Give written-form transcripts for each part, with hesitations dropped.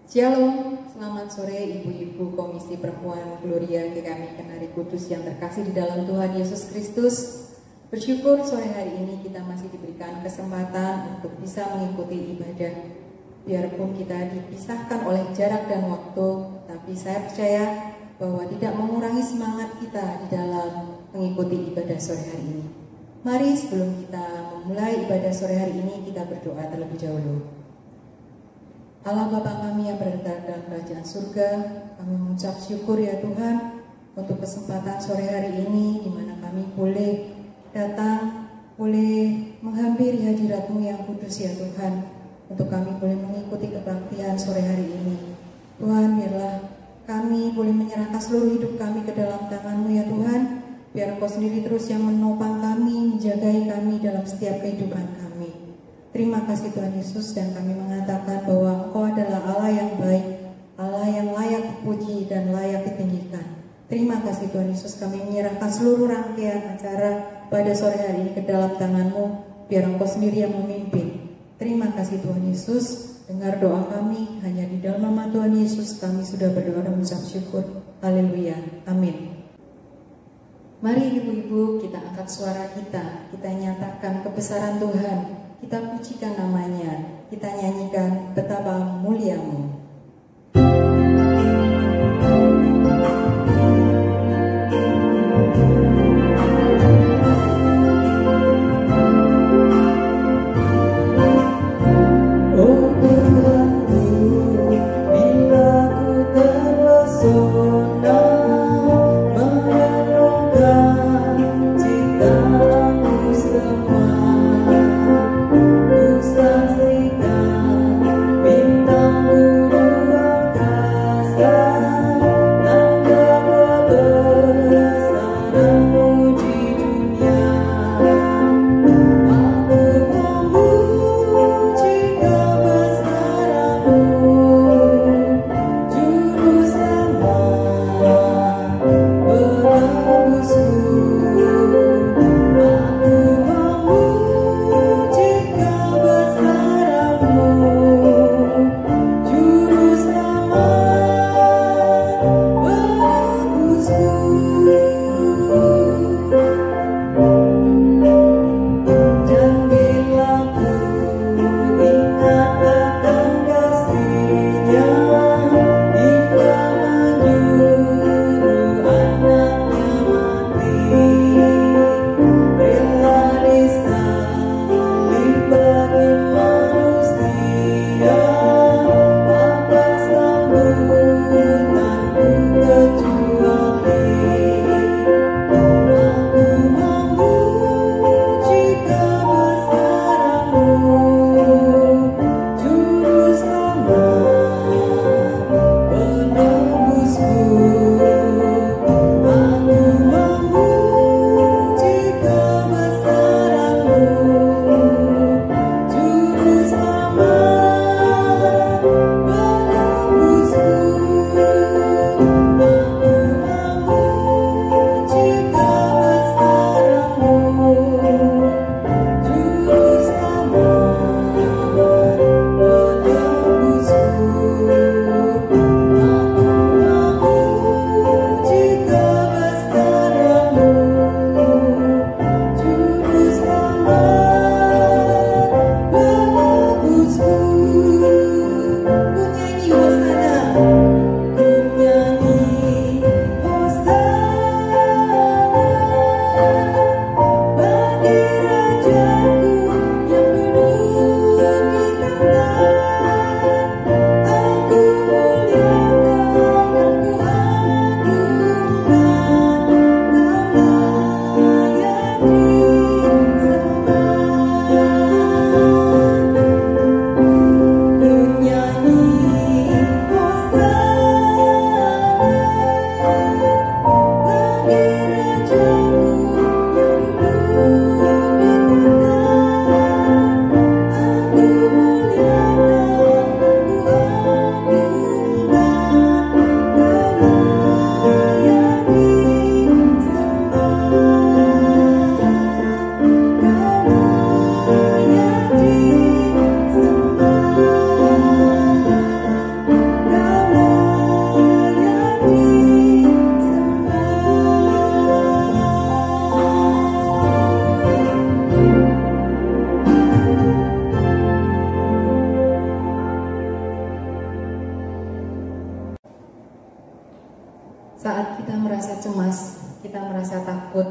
Shalom, selamat sore ibu-ibu Komisi Perempuan Gloria GKMI Kenari Kudus yang terkasih di dalam Tuhan Yesus Kristus. Bersyukur sore hari ini kita masih diberikan kesempatan untuk bisa mengikuti ibadah. Biarpun kita dipisahkan oleh jarak dan waktu, tapi saya percaya bahwa tidak mengurangi semangat kita di dalam mengikuti ibadah sore hari ini. Mari sebelum kita memulai ibadah sore hari ini, kita berdoa terlebih dahulu. Allah Bapa kami yang berada dalam kerajaan surga, kami mengucap syukur ya Tuhan untuk kesempatan sore hari ini di mana kami boleh datang, boleh menghampiri hadirat-Mu yang kudus ya Tuhan, untuk kami boleh mengikuti kebaktian sore hari ini. Tuhan, biarlah kami boleh menyerahkan seluruh hidup kami ke dalam tangan-Mu ya Tuhan, biar Engkau sendiri terus yang menopang kami, menjagai kami dalam setiap kehidupan kami. Terima kasih Tuhan Yesus, dan kami mengatakan bahwa Engkau adalah Allah yang baik, Allah yang layak dipuji dan layak ditinggikan. Terima kasih Tuhan Yesus, kami menyerahkan seluruh rangkaian acara pada sore hari ini ke dalam tangan-Mu, biar Engkau sendiri yang memimpin. Terima kasih Tuhan Yesus, dengar doa kami, hanya di dalam nama Tuhan Yesus kami sudah berdoa dan mengucap syukur. Haleluya, amin. Mari ibu-ibu kita angkat suara kita nyatakan kebesaran Tuhan. Kita pujikan namanya, kita nyanyikan betapa mulia-Mu. Bintang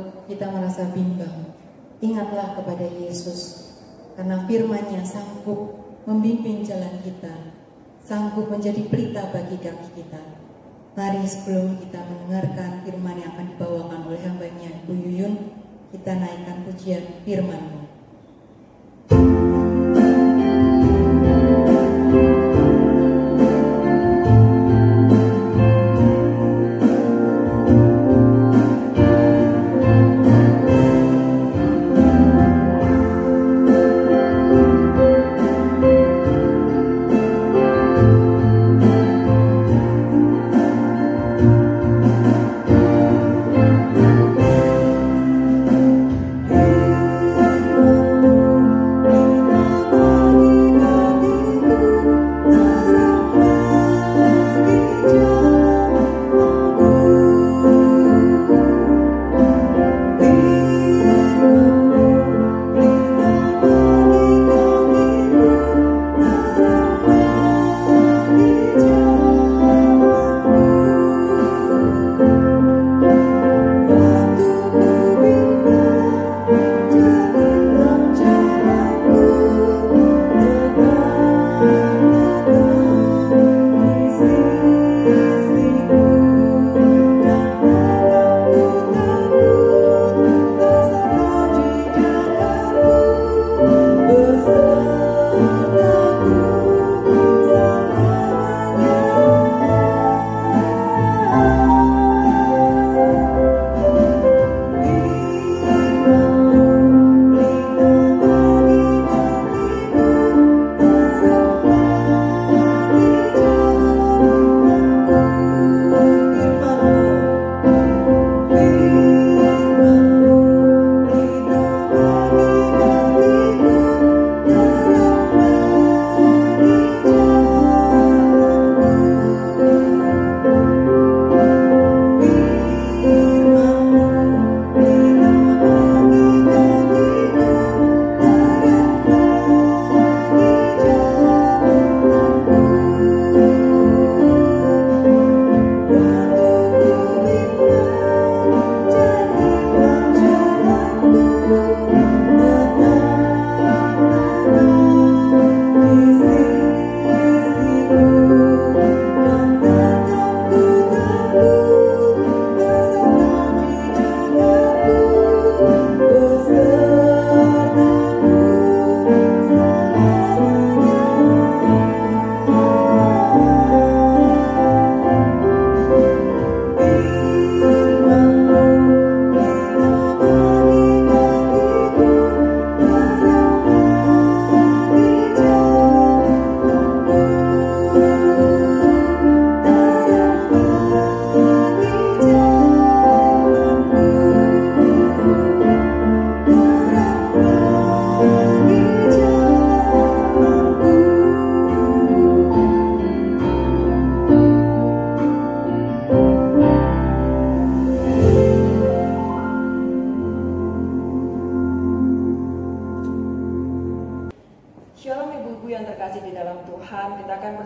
kalau kita merasa bimbang, ingatlah kepada Yesus, karena firman-Nya sanggup membimbing jalan kita, sanggup menjadi pelita bagi kaki kita. Mari sebelum kita mendengarkan firman yang akan dibawakan oleh hamba-Nya Ibu Yuyun, kita naikkan pujian firman-Mu.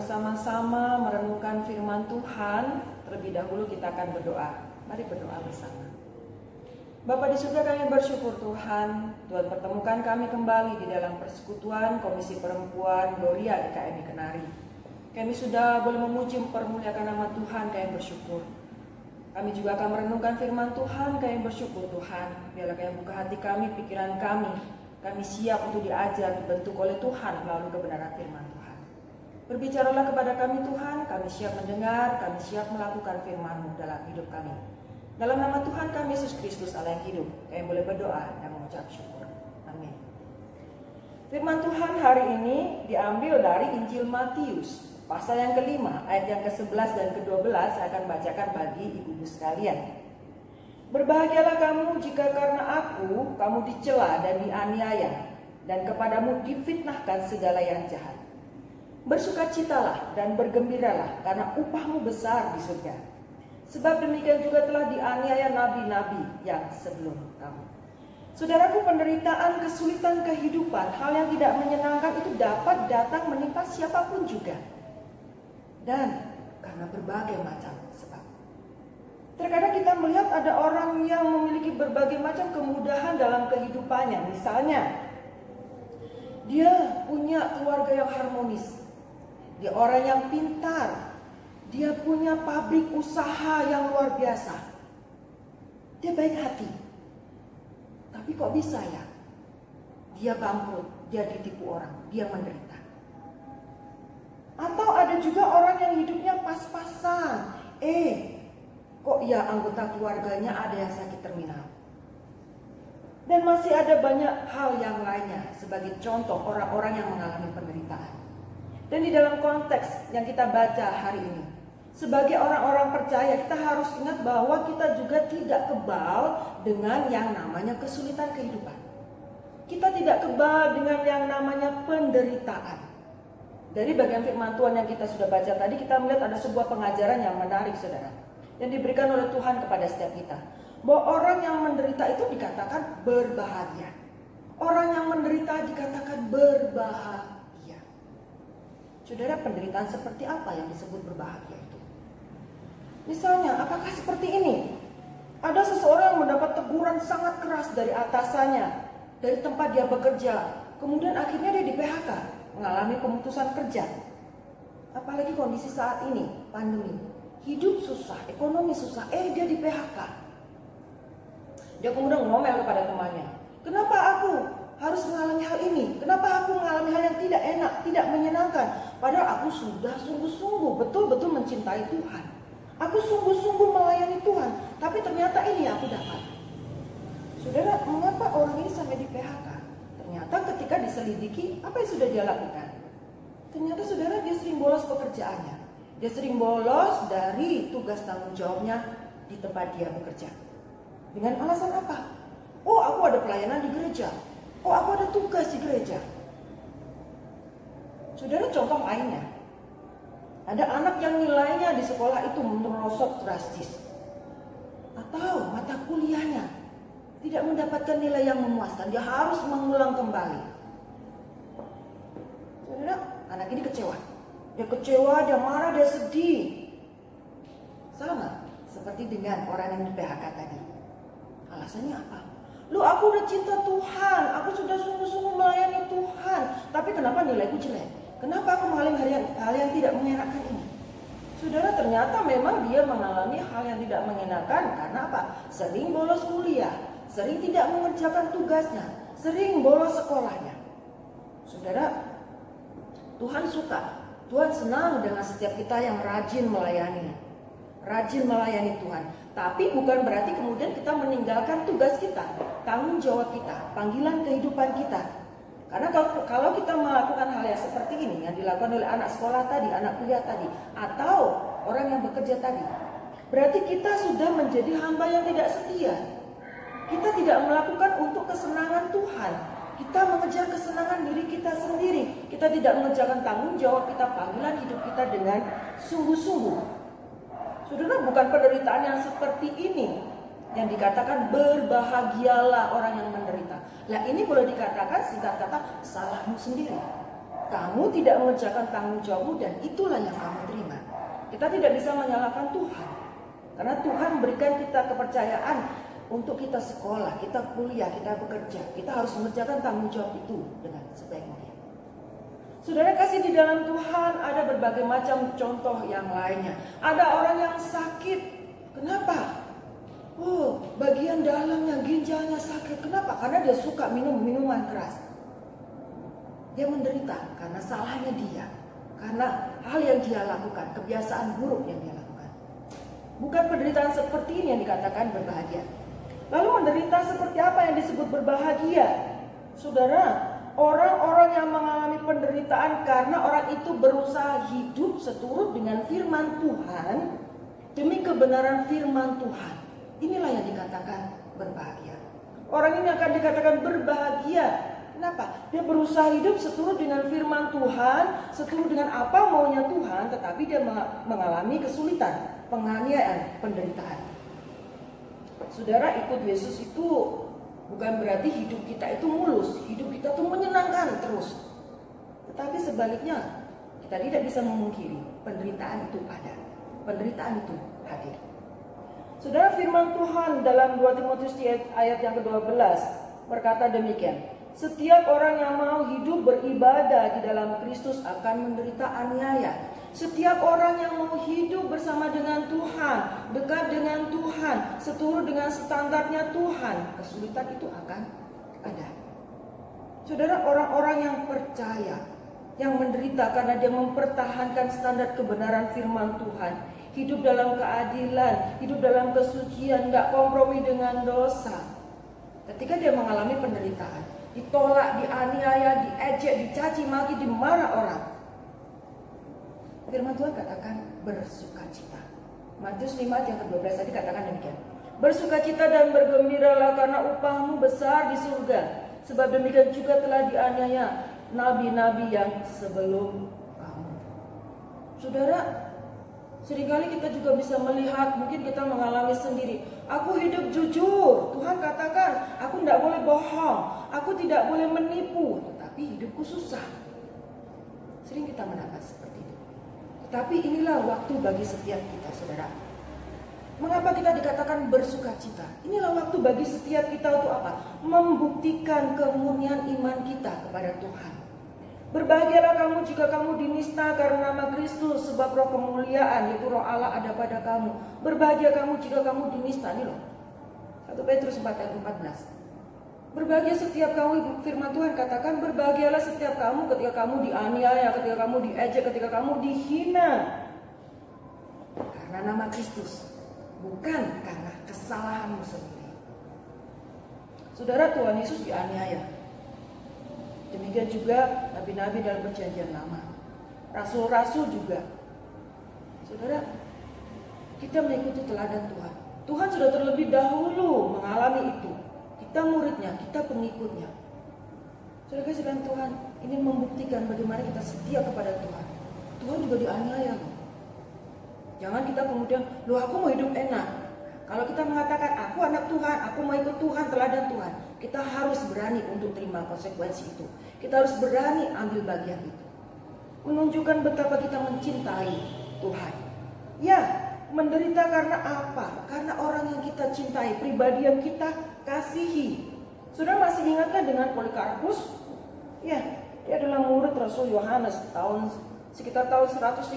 bersama-sama merenungkan firman Tuhan. Terlebih dahulu kita akan berdoa. Mari berdoa bersama. Bapa di surga, kami bersyukur Tuhan, Tuhan pertemukan kami kembali di dalam persekutuan Komisi Perempuan Gloria GKMI Kenari. Kami sudah boleh memuji mempermuliakan nama Tuhan, kami bersyukur. Kami juga akan merenungkan firman Tuhan, kami bersyukur Tuhan. Biarlah kami buka hati kami, pikiran kami. Kami siap untuk diajar, dibentuk oleh Tuhan melalui kebenaran firman Tuhan. Berbicaralah kepada kami Tuhan, kami siap mendengar, kami siap melakukan firman-Mu dalam hidup kami. Dalam nama Tuhan kami Yesus Kristus Allah yang hidup, kami boleh berdoa dan mengucap syukur. Amin. Firman Tuhan hari ini diambil dari Injil Matius, pasal yang kelima, ayat yang ke-11 dan ke-12 saya akan bacakan bagi ibu-ibu sekalian. Berbahagialah kamu jika karena aku, kamu dicela dan dianiaya, dan kepadamu difitnahkan segala yang jahat. Bersukacitalah dan bergembiralah, karena upahmu besar di surga. Sebab demikian juga telah dianiaya nabi-nabi yang sebelum kamu. Saudaraku, penderitaan, kesulitan kehidupan, hal yang tidak menyenangkan itu dapat datang menimpa siapapun juga. Dan karena berbagai macam sebab. Terkadang kita melihat ada orang yang memiliki berbagai macam kemudahan dalam kehidupannya. Misalnya, dia punya keluarga yang harmonis, dia orang yang pintar, dia punya pabrik usaha yang luar biasa, dia baik hati. Tapi kok bisa ya? Dia bangkrut, dia ditipu orang, dia menderita. Atau ada juga orang yang hidupnya pas-pasan, kok ya anggota keluarganya ada yang sakit terminal. Dan masih ada banyak hal yang lainnya sebagai contoh orang-orang yang mengalami penderitaan. Dan di dalam konteks yang kita baca hari ini, sebagai orang-orang percaya kita harus ingat bahwa kita juga tidak kebal dengan yang namanya kesulitan kehidupan. Kita tidak kebal dengan yang namanya penderitaan. Dari bagian firman Tuhan yang kita sudah baca tadi, kita melihat ada sebuah pengajaran yang menarik, saudara, yang diberikan oleh Tuhan kepada setiap kita, bahwa orang yang menderita itu dikatakan berbahagia. Orang yang menderita dikatakan berbahagia. Saudara, penderitaan seperti apa yang disebut berbahagia itu? Misalnya, apakah seperti ini? Ada seseorang yang mendapat teguran sangat keras dari atasannya, dari tempat dia bekerja, kemudian akhirnya dia di PHK, mengalami pemutusan kerja. Apalagi kondisi saat ini, pandemi. Hidup susah, ekonomi susah, dia di PHK. Dia kemudian ngomel kepada temannya, kenapa aku harus mengalami hal ini? Kenapa aku mengalami hal yang tidak enak, tidak menyenangkan? Padahal aku sudah sungguh-sungguh, betul-betul mencintai Tuhan. Aku sungguh-sungguh melayani Tuhan, tapi ternyata ini yang aku dapat. Saudara, mengapa orang ini sampai di PHK? Ternyata ketika diselidiki, apa yang sudah dia lakukan? Ternyata saudara, dia sering bolos pekerjaannya. Dia sering bolos dari tugas tanggung jawabnya di tempat dia bekerja. Dengan alasan apa? Aku ada pelayanan di gereja. Aku ada tugas di gereja. Saudara, contoh lainnya. Ada anak yang nilainya di sekolah itu merosot drastis. Atau mata kuliahnya tidak mendapatkan nilai yang memuaskan. Dia harus mengulang kembali. Saudara, anak ini kecewa. Dia kecewa, dia marah, dia sedih. Sama seperti dengan orang yang di PHK tadi. Alasannya apa? Aku udah cinta Tuhan, aku sudah sungguh-sungguh melayani Tuhan, tapi kenapa nilaiku jelek? Kenapa aku mengalami hal yang tidak mengenakan ini? Saudara, ternyata memang dia mengalami hal yang tidak mengenakan karena apa? Sering bolos kuliah, sering tidak mengerjakan tugasnya, sering bolos sekolahnya. Saudara, Tuhan suka, Tuhan senang dengan setiap kita yang rajin melayani Tuhan. Tapi bukan berarti kemudian kita meninggalkan tugas kita, tanggung jawab kita, panggilan kehidupan kita. Karena kalau kita melakukan hal yang seperti ini, yang dilakukan oleh anak sekolah tadi, anak kuliah tadi, atau orang yang bekerja tadi, berarti kita sudah menjadi hamba yang tidak setia. Kita tidak melakukan untuk kesenangan Tuhan. Kita mengejar kesenangan diri kita sendiri. Kita tidak mengerjakan tanggung jawab kita, panggilan hidup kita dengan sungguh-sungguh. Saudara, bukan penderitaan yang seperti ini yang dikatakan berbahagialah orang yang menderita. Lah ini boleh dikatakan singkat kata salahmu sendiri. Kamu tidak mengerjakan tanggung jawabmu dan itulah yang kamu terima. Kita tidak bisa menyalahkan Tuhan. Karena Tuhan berikan kita kepercayaan untuk kita sekolah, kita kuliah, kita bekerja. Kita harus mengerjakan tanggung jawab itu dengan sebaik-baiknya. Saudara kasih, di dalam Tuhan ada berbagai macam contoh yang lainnya. Ada orang yang sakit. Kenapa? Bagian dalamnya, ginjalnya sakit. Kenapa? Karena dia suka minum minuman keras. Dia menderita karena salahnya dia. Karena hal yang dia lakukan, kebiasaan buruk yang dia lakukan. Bukan penderitaan seperti ini yang dikatakan berbahagia. Lalu menderita seperti apa yang disebut berbahagia? Saudara, orang-orang yang mengalami penderitaan karena orang itu berusaha hidup seturut dengan firman Tuhan, demi kebenaran firman Tuhan. Inilah yang dikatakan berbahagia. Orang ini akan dikatakan berbahagia. Kenapa? Dia berusaha hidup seturut dengan firman Tuhan, seturut dengan apa maunya Tuhan, tetapi dia mengalami kesulitan, penganiayaan, penderitaan. Saudara, ikut Yesus itu bukan berarti hidup kita itu mulus, hidup kita itu menyenangkan terus. Tetapi sebaliknya, kita tidak bisa memungkiri penderitaan itu ada, penderitaan itu hadir. Saudara, firman Tuhan dalam 2 Timotius ayat yang ke-12 berkata demikian. Setiap orang yang mau hidup beribadah di dalam Kristus akan menderita aniaya. Setiap orang yang mau hidup bersama dengan Tuhan, dekat dengan Tuhan, seturut dengan standarnya Tuhan, kesulitan itu akan ada. Saudara, orang-orang yang percaya, yang menderita karena dia mempertahankan standar kebenaran firman Tuhan, hidup dalam keadilan, hidup dalam kesucian, tidak kompromi dengan dosa. Ketika dia mengalami penderitaan, ditolak, dianiaya, diejek, dicaci maki, dimarah orang, firman Tuhan katakan bersukacita. Matius 5 ayat yang ke-12 tadi katakan demikian. Bersukacita dan bergembiralah karena upahmu besar di surga. Sebab demikian juga telah dianiaya nabi-nabi yang sebelum kamu. Saudara, seringkali kita juga bisa melihat, mungkin kita mengalami sendiri. Aku hidup jujur. Tuhan katakan, aku tidak boleh bohong. Aku tidak boleh menipu. Tetapi hidupku susah. Sering kita mendapat seperti itu. Tetapi inilah waktu bagi setiap kita, saudara. Mengapa kita dikatakan bersukacita? Inilah waktu bagi setiap kita untuk apa? Membuktikan kemurnian iman kita kepada Tuhan. Berbahagialah kamu jika kamu dinista karena nama Kristus, sebab roh kemuliaan yaitu roh Allah ada pada kamu. Berbahagia kamu jika kamu dinista. Ini loh, 1 Petrus 4 ayat 14. Berbahagia setiap kamu, firman Tuhan katakan, berbahagialah setiap kamu ketika kamu dianiaya, ketika kamu diejek, ketika kamu dihina. Karena nama Kristus, bukan karena kesalahanmu sendiri. Saudara, Tuhan Yesus dianiaya. Demikian juga nabi-nabi dalam perjanjian lama, rasul-rasul juga. Saudara, kita mengikuti teladan Tuhan. Tuhan sudah terlebih dahulu mengalami itu. Kita muridnya, kita pengikutnya. Saudara kasih dengan Tuhan, ini membuktikan bagaimana kita setia kepada Tuhan. Tuhan juga dianiaya. Jangan kita kemudian, loh aku mau hidup enak. Kalau kita mengatakan aku anak Tuhan, aku mau ikut Tuhan, teladan Tuhan, kita harus berani untuk terima konsekuensi itu. Kita harus berani ambil bagian itu. Menunjukkan betapa kita mencintai Tuhan. Ya, menderita karena apa? Karena orang yang kita cintai, pribadi yang kita kasihi. Sudah masih ingatkan dengan Polikarpus? Ya, dia adalah murid Rasul Yohanes sekitar tahun 155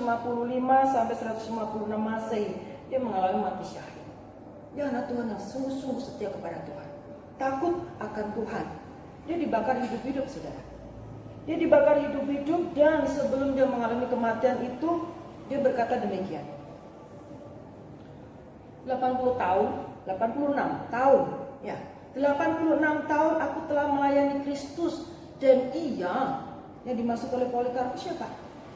sampai 156 Masehi. Dia mengalami mati syahid. Dia anak Tuhan yang sungguh-sungguh setia kepada Tuhan, takut akan Tuhan. Dia dibakar hidup-hidup, saudara. Dia dibakar hidup-hidup, dan sebelum dia mengalami kematian itu, dia berkata demikian. 86 tahun, ya, 86 tahun aku telah melayani Kristus, dan ia yang dimaksud oleh Polikarpus siapa?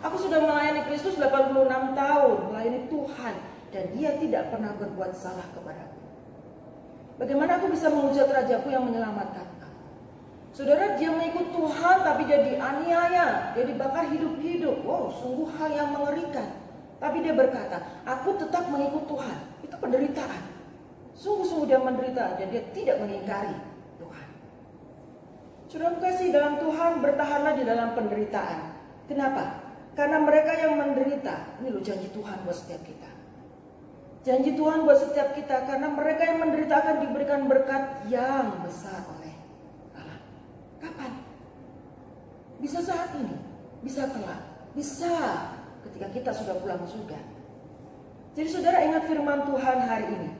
Aku sudah melayani Kristus 86 tahun, melayani Tuhan, dan dia tidak pernah berbuat salah kepadaku. Bagaimana aku bisa menghujat rajaku yang menyelamatkan aku? Saudara, dia mengikut Tuhan tapi dia dianiaya, dia dibakar hidup-hidup. Wow, sungguh hal yang mengerikan. Tapi dia berkata, aku tetap mengikut Tuhan. Itu penderitaan. Sungguh-sungguh dia menderita dan dia tidak mengingkari Tuhan. Saudara kasih dalam Tuhan, bertahanlah di dalam penderitaan. Kenapa? Karena mereka yang menderita, ini loh janji Tuhan buat setiap kita. Janji Tuhan buat setiap kita, karena mereka yang menderita akan diberikan berkat yang besar oleh Allah. Kapan? Bisa saat ini, bisa kelak, bisa ketika kita sudah pulang ke surga. Jadi saudara ingat firman Tuhan hari ini.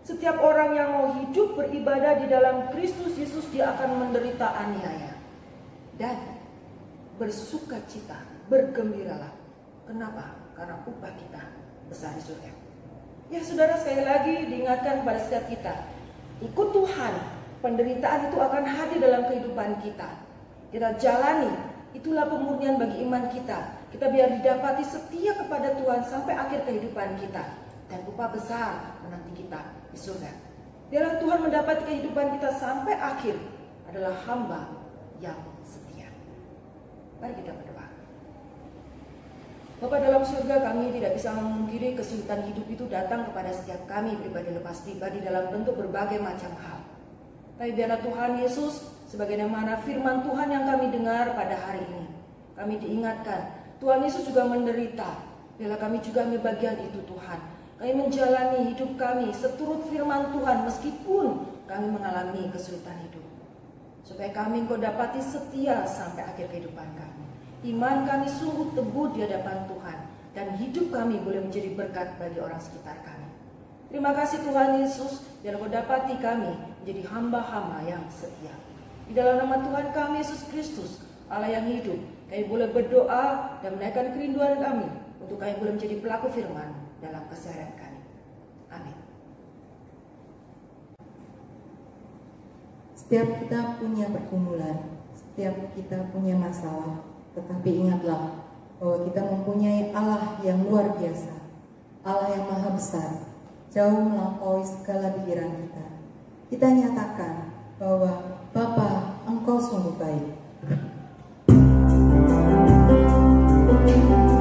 Setiap orang yang mau hidup beribadah di dalam Kristus Yesus, dia akan menderita aniaya. Dan bersukacita, bergembiralah. Kenapa? Karena upah kita besar di surga. Ya saudara, sekali lagi diingatkan kepada setiap kita, ikut Tuhan, penderitaan itu akan hadir dalam kehidupan kita. Kita jalani, itulah pemurnian bagi iman kita. Kita biar didapati setia kepada Tuhan sampai akhir kehidupan kita. Dan upah besar menanti kita di surga. Biarlah Tuhan mendapat kehidupan kita sampai akhir adalah hamba yang setia. Mari kita berdoa. Bapa dalam surga, kami tidak bisa memungkiri kesulitan hidup itu datang kepada setiap kami pribadi lepas pribadi dalam bentuk berbagai macam hal. Tapi biarlah Tuhan Yesus, sebagaimana firman Tuhan yang kami dengar pada hari ini, kami diingatkan, Tuhan Yesus juga menderita. Biarlah kami juga ambil bagian itu Tuhan. Kami menjalani hidup kami seturut firman Tuhan meskipun kami mengalami kesulitan hidup. Supaya kami Engkau dapati setia sampai akhir kehidupan kami. Iman kami sungguh teguh di hadapan Tuhan. Dan hidup kami boleh menjadi berkat bagi orang sekitar kami. Terima kasih Tuhan Yesus, biar Engkau dapati kami menjadi hamba-hamba yang setia. Di dalam nama Tuhan kami Yesus Kristus, Allah yang hidup, kami boleh berdoa dan menaikkan kerinduan kami untuk kami boleh menjadi pelaku firman dalam keseharian kami. Amin. Setiap kita punya pergumulan, setiap kita punya masalah, tetapi ingatlah bahwa kita mempunyai Allah yang luar biasa, Allah yang maha besar, jauh melampaui segala pikiran kita. Kita nyatakan bahwa Bapa, Engkau sungguh baik. Kasih-Mu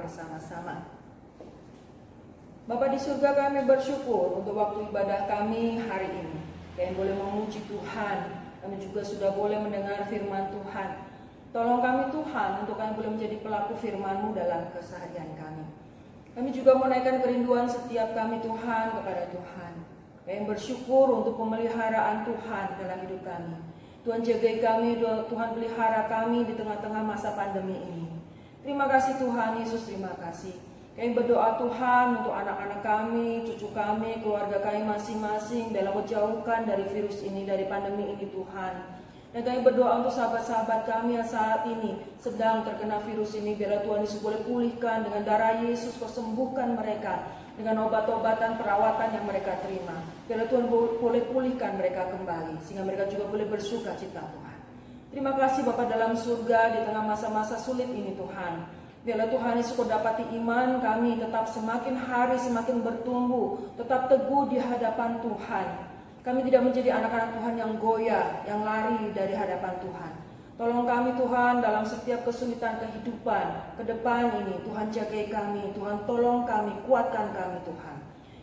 bersama-sama. Bapa di surga, kami bersyukur untuk waktu ibadah kami hari ini. Kami boleh memuji Tuhan, kami juga sudah boleh mendengar firman Tuhan. Tolong kami Tuhan untuk kami boleh menjadi pelaku firman-Mu dalam keseharian kami. Kami juga menaikkan kerinduan setiap kami Tuhan kepada Tuhan. Kami bersyukur untuk pemeliharaan Tuhan dalam hidup kami. Tuhan jagai kami, Tuhan pelihara kami di tengah-tengah masa pandemi ini. Terima kasih Tuhan Yesus, terima kasih. Kami berdoa Tuhan untuk anak-anak kami, cucu kami, keluarga kami masing-masing dalam kejauhan dari virus ini, dari pandemi ini Tuhan. Dan kami berdoa untuk sahabat-sahabat kami yang saat ini sedang terkena virus ini. Biarlah Tuhan Yesus boleh pulihkan dengan darah Yesus, sembuhkan mereka dengan obat-obatan perawatan yang mereka terima. Biarlah Tuhan boleh pulihkan mereka kembali, sehingga mereka juga boleh bersuka cita Tuhan. Terima kasih Bapa dalam surga, di tengah masa-masa sulit ini Tuhan. Biarlah Tuhan Yesus kau dapati iman kami tetap semakin hari semakin bertumbuh, tetap teguh di hadapan Tuhan. Kami tidak menjadi anak-anak Tuhan yang goyah, yang lari dari hadapan Tuhan. Tolong kami Tuhan dalam setiap kesulitan kehidupan ke depan ini. Tuhan jagai kami, Tuhan tolong kami, kuatkan kami Tuhan.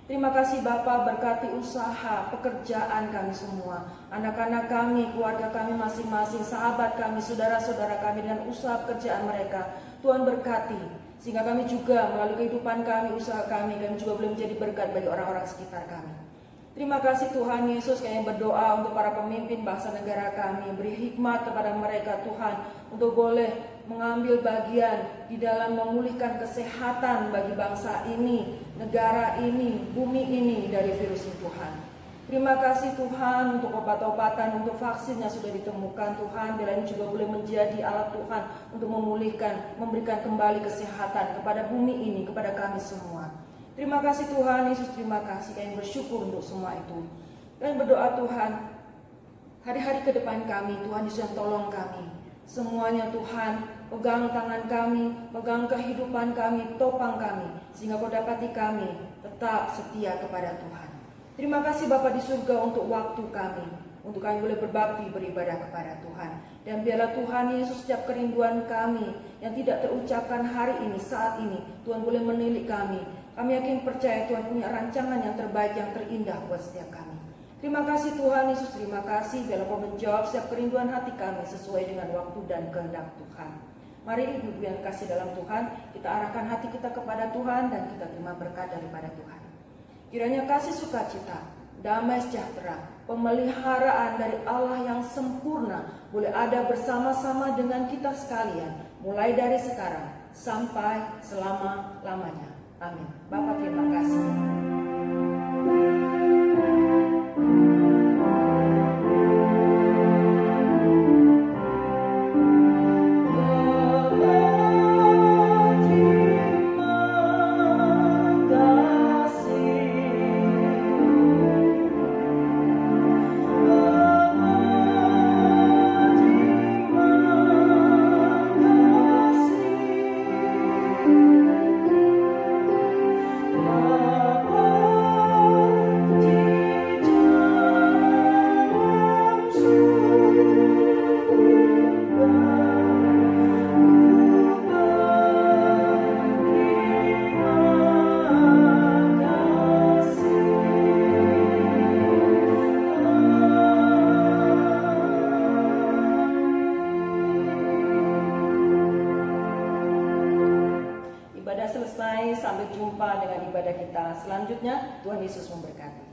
Terima kasih Bapa, berkati usaha, pekerjaan kami semua. Anak-anak kami, keluarga kami masing-masing, sahabat kami, saudara-saudara kami dengan usaha pekerjaan mereka. Tuhan berkati, sehingga kami juga melalui kehidupan kami, usaha kami juga boleh menjadi berkat bagi orang-orang sekitar kami. Terima kasih Tuhan Yesus, kami berdoa untuk para pemimpin bangsa negara kami. Beri hikmat kepada mereka Tuhan, untuk boleh mengambil bagian di dalam memulihkan kesehatan bagi bangsa ini, negara ini, bumi ini dari virus ini Tuhan. Terima kasih Tuhan untuk obat-obatan, untuk vaksin yang sudah ditemukan Tuhan. Bila ini juga boleh menjadi alat Tuhan untuk memulihkan, memberikan kembali kesehatan kepada bumi ini, kepada kami semua. Terima kasih Tuhan Yesus, terima kasih. Kami bersyukur untuk semua itu. Kami berdoa Tuhan, hari-hari ke depan kami, Tuhan Yesus yang tolong kami. Semuanya Tuhan, pegang tangan kami, pegang kehidupan kami, topang kami, sehingga kau dapati kami tetap setia kepada Tuhan. Terima kasih Bapa di surga untuk waktu kami, untuk kami boleh berbakti, beribadah kepada Tuhan. Dan biarlah Tuhan Yesus setiap kerinduan kami yang tidak terucapkan hari ini, saat ini, Tuhan boleh menilik kami. Kami yakin percaya Tuhan punya rancangan yang terbaik, yang terindah buat setiap kami. Terima kasih Tuhan Yesus, terima kasih. Biarlah kau menjawab setiap kerinduan hati kami sesuai dengan waktu dan kehendak Tuhan. Mari ibu-ibu yang kasih dalam Tuhan, kita arahkan hati kita kepada Tuhan dan kita terima berkat daripada Tuhan. Kiranya kasih sukacita, damai sejahtera, pemeliharaan dari Allah yang sempurna boleh ada bersama-sama dengan kita sekalian, mulai dari sekarang sampai selama-lamanya. Amin. Bapak terima kasih. Sampai jumpa dengan ibadah kita selanjutnya. Tuhan Yesus memberkati.